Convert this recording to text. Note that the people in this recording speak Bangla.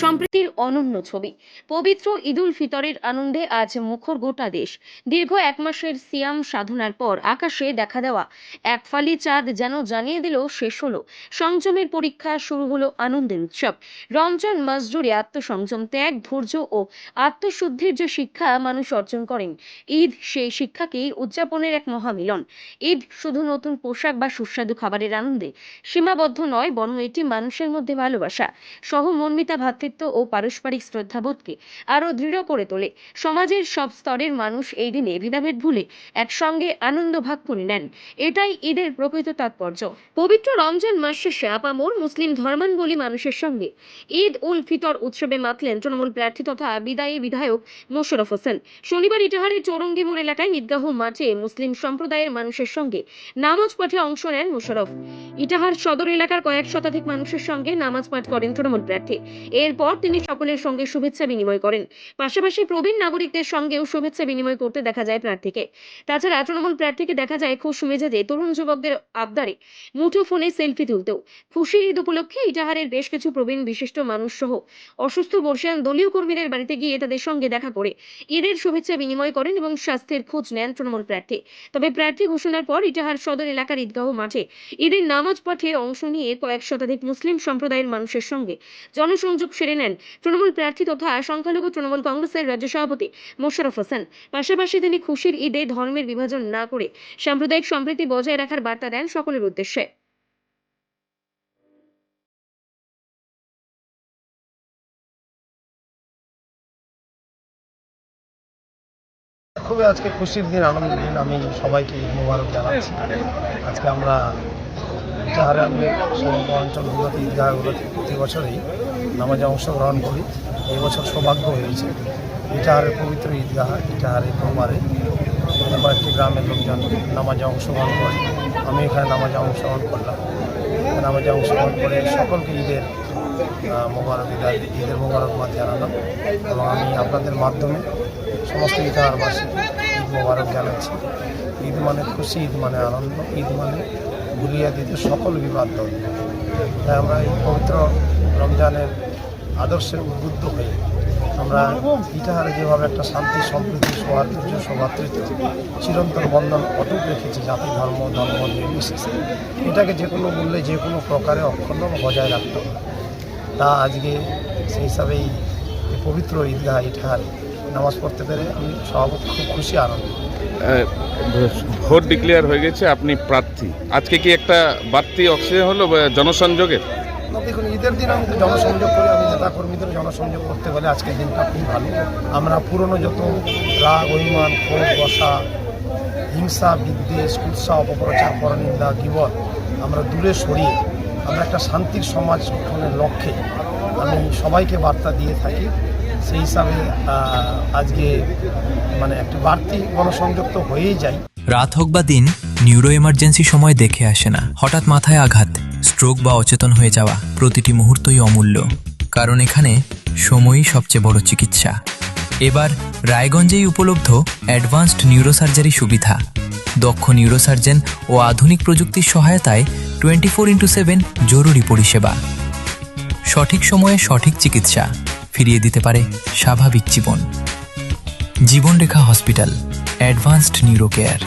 সম্প্রীতির অনন্য ছবি। পবিত্র ঈদ উল ফিতরের আনন্দে আজ মুখর গোটা দেশ। দীর্ঘ এক মাসের সিয়াম সাধনার পর আকাশে দেখা দেওয়া এক ফালি চাঁদ যেন জানিয়ে দিল শেষ হলো সংযমের পরীক্ষা, শুরু হলো আনন্দের উৎসব। রমজান মাস জুড়ে আত্মসংযম, ত্যাগ, ধৈর্য ও আত্মশুদ্ধির যে শিক্ষা মানুষ অর্জন করেন, ঈদ সেই শিক্ষাকেই উদযাপনের এক মহামিলন। ঈদ শুধু নতুন পোশাক বা সুস্বাদু খাবারের আনন্দে সীমাবদ্ধ নয়, বরং এটি মানুষের মধ্যে ভালোবাসা, সহমর্মিতা, ভ্রাতৃত্ব ও পারস্পরিক শ্রদ্ধাবোধকে আরো দৃঢ় করে তোলে। সমাজের সব স্তরের মানুষ এই দিনে ভেদাভেদ ভুলে একসঙ্গে আনন্দ ভাগ করে নেন। এটাই ঈদের প্রকৃত তাৎপর্য। পবিত্র রমজান মাস শেষে আপামর মুসলিম ধর্মাবলম্বী মানুষের সঙ্গে ঈদ উল ফিতর উৎসবে মাতলেন তৃণমূল প্রার্থী তথা বিদায়ী বিধায়ক মোশাররফ হোসেন। শনিবার ইটাহারের চৌরঙ্গী মোড় এলাকায় ঈদগাহ মাঠে মুসলিম সম্প্রদায়ের মানুষের সঙ্গে নামাজ পাঠে অংশ নেন মোশাররফ। ইটাহার সদর এলাকার কয়েক শতাধিক মানুষের সঙ্গে নামাজ পাঠ করেন তৃণমূল প্রার্থী। এরপর তিনি সকলের সঙ্গে শুভেচ্ছা বিনিময় করেন। পাশাপাশি প্রবীণ নাগরিকদের সঙ্গেও শুভেচ্ছা বিনিময় করতে দেখা যায় প্রার্থীকে। তাছাড়া তৃণমূল প্রার্থীকে দেখা যায় খুশ মেজাজে তরুণ যুবকদের আবদারে মুঠো ফোনে সেলফি তুলতেও। খুশির ঈদ উপলক্ষে ইটাহারের বেশ কিছু প্রবীণ বিশিষ্ট মানুষ সহ অসুস্থ বর্ষিয়ান দলীয় কর্মীদের বাড়িতে গিয়ে তাদের সঙ্গে দেখা করে ঈদের শুভেচ্ছা বিনিময় করেন এবং স্বাস্থ্যের খোঁজ নেন তৃণমূল প্রার্থী। তবে প্রার্থী ঘোষণার পর ইটাহার সদর এলাকার ঈদগাহ মাঠে ঈদের নামাজ পাঠে অংশ নিয়ে কয়েক শতাধিক মুসলিম সম্প্রদায়ের মানুষের সঙ্গে জনসংযোগ সেরে নেন তৃণমূল প্রার্থী তথা সংখ্যালঘু তৃণমূল কংগ্রেসের রাজ্য সভাপতি মোশাররফ হোসেন। পাশাপাশি তিনি খুশির ঈদে ধর্মের বিভাজন না করে সাম্প্রদায়িক সম্প্রীতি বজায় রাখার বার্তা দেন সকলের উদ্দেশ্যে। খুবই আজকে খুশির দিন, আনন্দের দিন। আমি সবাইকে ঈদ মোবারক জানাচ্ছি। আজকে আমরা ইটাহারের সমগ্র অঞ্চল বিগত ঈদগাহগুলোতে প্রতি বছরই নামাজে অংশগ্রহণ করি। এই বছর সৌভাগ্য হয়েছে ইটাহারের পবিত্র ঈদগাহ ইটাহারের সোমবারে কয়েকটি গ্রামের লোকজন নামাজে অংশগ্রহণ করে। আমি এখানে নামাজে অংশগ্রহণ করলাম। নামাজে অংশগ্রহণ করে সকলকে ঈদের মোবারকবাদ জানালাম এবং আমি আপনাদের মাধ্যমে সমস্ত ইটাহারবাসীকে ঈদ মোবারক জানাচ্ছি। ঈদ মানে খুশি, ঈদ মানে আনন্দ, ঈদ মানে ভুলিয়ে দিতে সকল বিবাদ দল। তাই আমরা এই পবিত্র রমজানের আদর্শে উদ্বুদ্ধ হয়ে আমরা ইটাহারে যেভাবে একটা শান্তি, সম্প্রীতি, সৌহার্দ্য, সৌভ্রাতৃত্ব, চিরন্তন বন্ধন অটুট রেখেছে জাতি, ধর্ম নির্বিশেষে, এটাকে যে কোনো মূল্যে, যে কোনো প্রকারে অক্ষুণ্ণ বজায় রাখতে হবে। তা আজকে সেই হিসাবেই এই পবিত্র ঈদগাহ ইটাহারে নামাজ পড়তে পেরে আমি সভাপতি খুব খুশি, আনন্দ। ভোট ডিক্লেয়ার হয়ে গেছে, আপনি প্রার্থী। আজকে কি একটা বাড়তি অক্সিজেন হলো জনসংযোগের? দেখুন, ঈদের দিন আমি তো জনসংযোগ করি, আমি নেতা কর্মীদের জনসংযোগ করতে গেলে আজকের দিনটা খুবই ভালো। আমরা পুরনো যত রাগ, অভিমান, ক্ষোভ, বসা, হিংসা, বিদ্বেষ, কুৎসা, অপপ্রচার, পরনিন্দা, গীবত আমরা দূরে সরিয়ে আমরা একটা শান্তির সমাজ গঠনের লক্ষ্যে আমি সবাইকে বার্তা দিয়ে থাকি। সেই হিসাবে আজকে একটা বাড়তি গণসংযোগ তো হয়েই যায়। রাত হোক বা দিন, নিউরো এমার্জেন্সি সময় দেখে আসে না। হঠাৎ মাথায় আঘাত, স্ট্রোক বা অচেতন হয়ে যাওয়া, প্রতিটি মুহূর্তই অমূল্য। কারণ এখানে সময়ই সবচেয়ে বড় চিকিৎসা। এবার রায়গঞ্জেই উপলব্ধ অ্যাডভান্সড নিউরোসার্জারি সুবিধা। দক্ষ নিউরোসার্জন ও আধুনিক প্রযুক্তির সহায়তায় 24x7 জরুরি পরিষেবা। সঠিক সময়ে সঠিক চিকিৎসা ফিরিয়ে দিতে পারে স্বাভাবিক জীবন। জীবনরেখা হসপিটাল, অ্যাডভান্সড নিউরো কেয়ার।